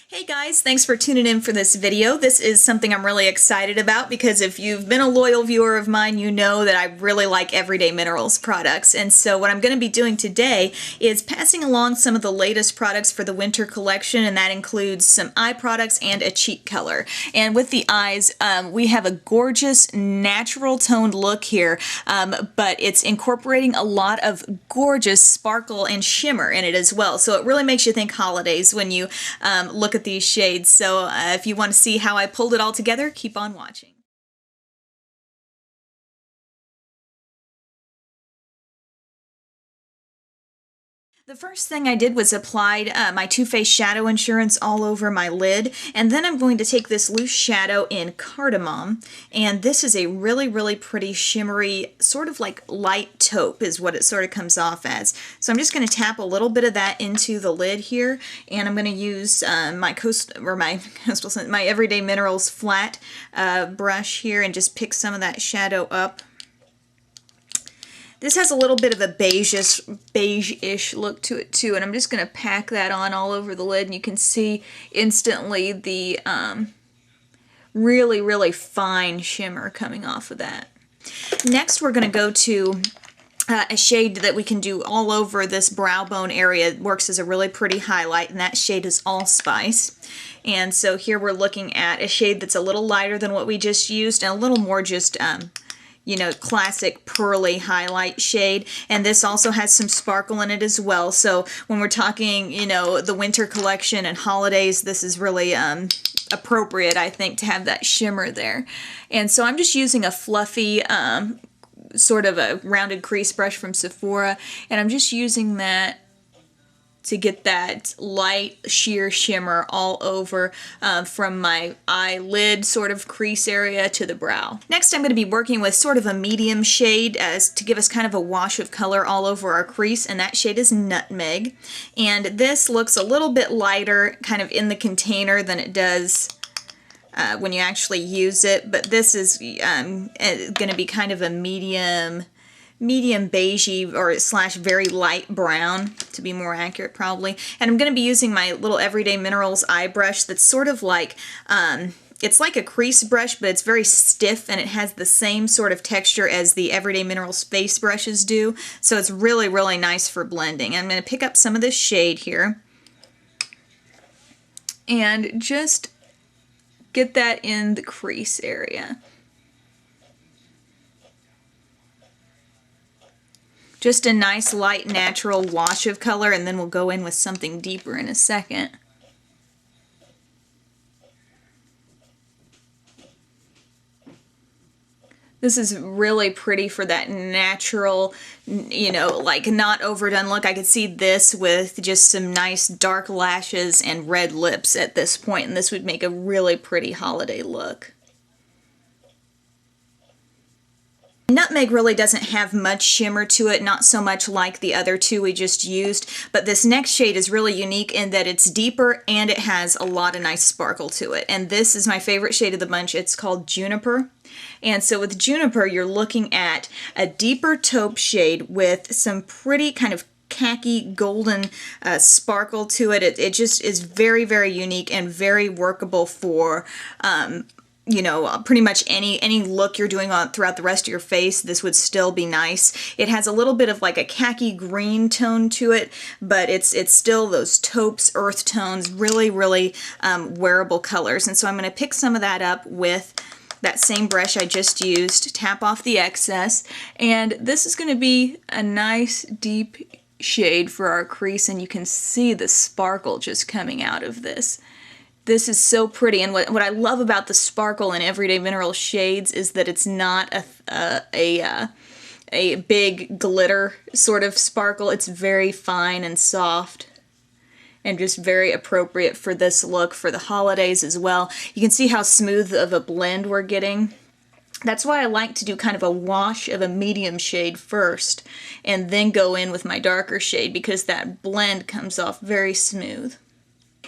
Hey guys, thanks for tuning in for this video. This is something I'm really excited about because if you've been a loyal viewer of mine, you know that I really like Everyday Minerals products. And so what I'm going to be doing today is passing along some of the latest products for the winter collection, and that includes some eye products and a cheek color. And with the eyes, we have a gorgeous natural toned look here, but it's incorporating a lot of gorgeous sparkle and shimmer in it as well. So it really makes you think holidays when you look at these shades. So if you want to see how I pulled it all together, keep on watching. The first thing I did was applied my Too Faced Shadow Insurance all over my lid, and then I'm going to take this loose shadow in Cardamom, and this is a really pretty shimmery, sort of like light taupe is what it sort of comes off as. So I'm just going to tap a little bit of that into the lid here, and I'm going to use my Everyday Minerals flat brush here and just pick some of that shadow up. This has a little bit of a beige-ish look to it too, and I'm just going to pack that on all over the lid, and you can see instantly the really fine shimmer coming off of that. Next, we're going to go to a shade that we can do all over this brow bone area. It works as a really pretty highlight, and that shade is Allspice. And so here we're looking at a shade that's a little lighter than what we just used, and a little more just you know, classic pearly highlight shade, and this also has some sparkle in it as well. So when we're talking, you know, the winter collection and holidays, this is really appropriate, I think, to have that shimmer there. And so I'm just using a fluffy sort of a rounded crease brush from Sephora, and I'm just using that to get that light sheer shimmer all over from my eyelid sort of crease area to the brow. Next, I'm going to be working with sort of a medium shade as to give us kind of a wash of color all over our crease, and that shade is Nutmeg. And this looks a little bit lighter kind of in the container than it does when you actually use it, but this is going to be kind of a medium beigey or / very light brown, to be more accurate probably. And I'm going to be using my little Everyday Minerals eye brush that's sort of like, it's like a crease brush, but it's very stiff, and it has the same sort of texture as the Everyday Minerals face brushes do. So it's really nice for blending. I'm going to pick up some of this shade here and just get that in the crease area. Just a nice light natural wash of color, and then we'll go in with something deeper in a second. This is really pretty for that natural, you know, like not overdone look. I could see this with just some nice dark lashes and red lips at this point, and this would make a really pretty holiday look. Nutmeg really doesn't have much shimmer to it, not so much like the other two we just used, but this next shade is really unique in that it's deeper and it has a lot of nice sparkle to it. And this is my favorite shade of the bunch. It's called Juniper. And so with Juniper, you're looking at a deeper taupe shade with some pretty kind of khaki golden sparkle to it. It just is very unique and very workable for you know, pretty much any look you're doing on throughout the rest of your face. This would still be nice. It has a little bit of like a khaki green tone to it, but it's still those taupes, earth tones, really wearable colors. And so I'm going to pick some of that up with that same brush I just used, tap off the excess, and this is going to be a nice deep shade for our crease, and you can see the sparkle just coming out of this. This is so pretty, and what I love about the sparkle in Everyday Minerals shades is that it's not a big glitter sort of sparkle. It's very fine and soft and just very appropriate for this look for the holidays as well. You can see how smooth of a blend we're getting. That's why I like to do kind of a wash of a medium shade first and then go in with my darker shade, because that blend comes off very smooth.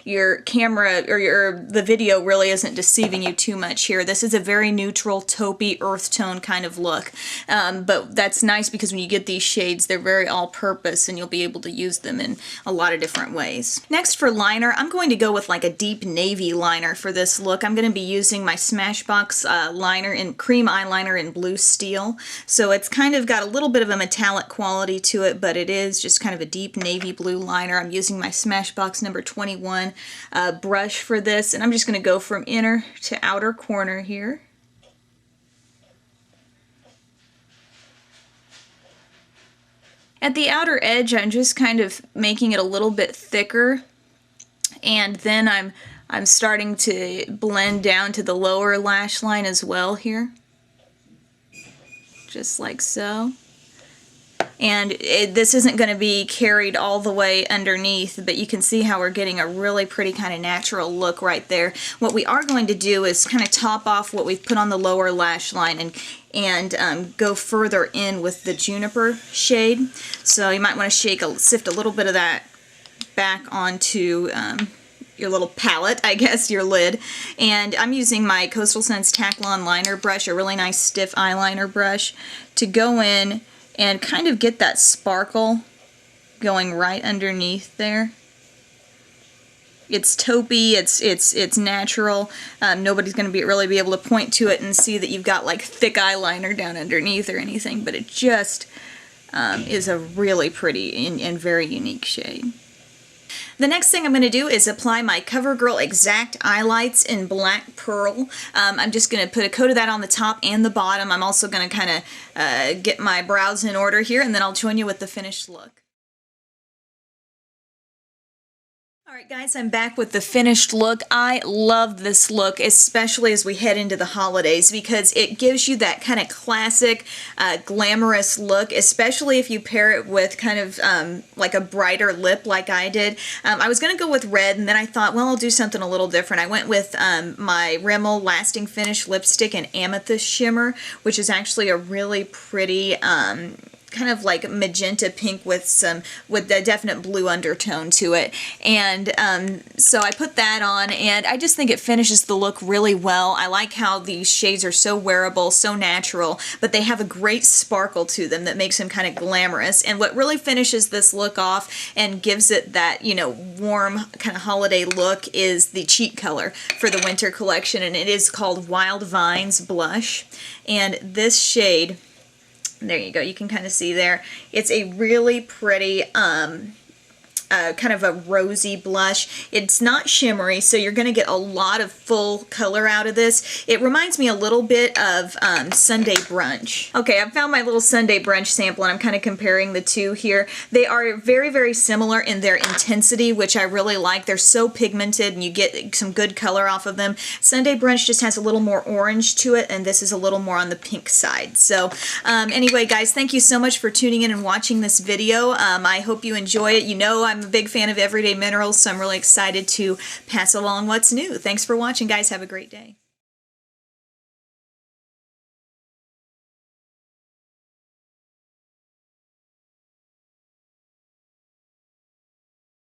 your camera or the video really isn't deceiving you too much here. This is a very neutral, taupey, earth tone kind of look. But that's nice because when you get these shades, they're very all-purpose and you'll be able to use them in a lot of different ways. Next for liner, I'm going to go with like a deep navy liner for this look. I'm going to be using my Smashbox liner in cream eyeliner in blue steel. So it's kind of got a little bit of a metallic quality to it, but it is just kind of a deep navy blue liner. I'm using my Smashbox number 21 brush for this, and I'm just going to go from inner to outer corner here. At the outer edge, I'm just kind of making it a little bit thicker, and then I'm starting to blend down to the lower lash line as well here, just like so. And this isn't going to be carried all the way underneath, but you can see how we're getting a really pretty kind of natural look right there. What we are going to do is kind of top off what we've put on the lower lash line and go further in with the Juniper shade. So you might want to sift a little bit of that back onto your little palette, I guess, your lid. And I'm using my Coastal Scents Taklon liner brush, a really nice stiff eyeliner brush, to go in and kind of get that sparkle going right underneath there. It's taupey, it's natural. Nobody's going to really be able to point to it and see that you've got like thick eyeliner down underneath or anything, but it just is a really pretty and very unique shade. The next thing I'm going to do is apply my CoverGirl Exact Eyelights in Black Pearl. I'm just going to put a coat of that on the top and the bottom. I'm also going to kind of get my brows in order here, and then I'll join you with the finished look. Alright guys, I'm back with the finished look. I love this look, especially as we head into the holidays, because it gives you that kind of classic, glamorous look, especially if you pair it with kind of like a brighter lip like I did. I was going to go with red, and then I thought, well, I'll do something a little different. I went with my Rimmel Lasting Finish lipstick in Amethyst Shimmer, which is actually a really pretty kind of like magenta pink with a definite blue undertone to it. And so I put that on, and I just think it finishes the look really well. I like how these shades are so wearable, so natural, but they have a great sparkle to them that makes them kind of glamorous. And what really finishes this look off and gives it that, you know, warm kind of holiday look is the cheek color for the winter collection, and it is called Wild Vines Blush. And this shade, there you go, you can kind of see there, it's a really pretty kind of a rosy blush. It's not shimmery, so you're going to get a lot of full color out of this. It reminds me a little bit of Sunday Brunch. Okay, I found my little Sunday Brunch sample, and I'm kind of comparing the two here. They are very, very similar in their intensity, which I really like. They're so pigmented, and you get some good color off of them. Sunday Brunch just has a little more orange to it, and this is a little more on the pink side. So anyway, guys, thank you so much for tuning in and watching this video. I hope you enjoy it. You know I'm a big fan of Everyday Minerals, so I'm really excited to pass along what's new. Thanks for watching, guys. Have a great day.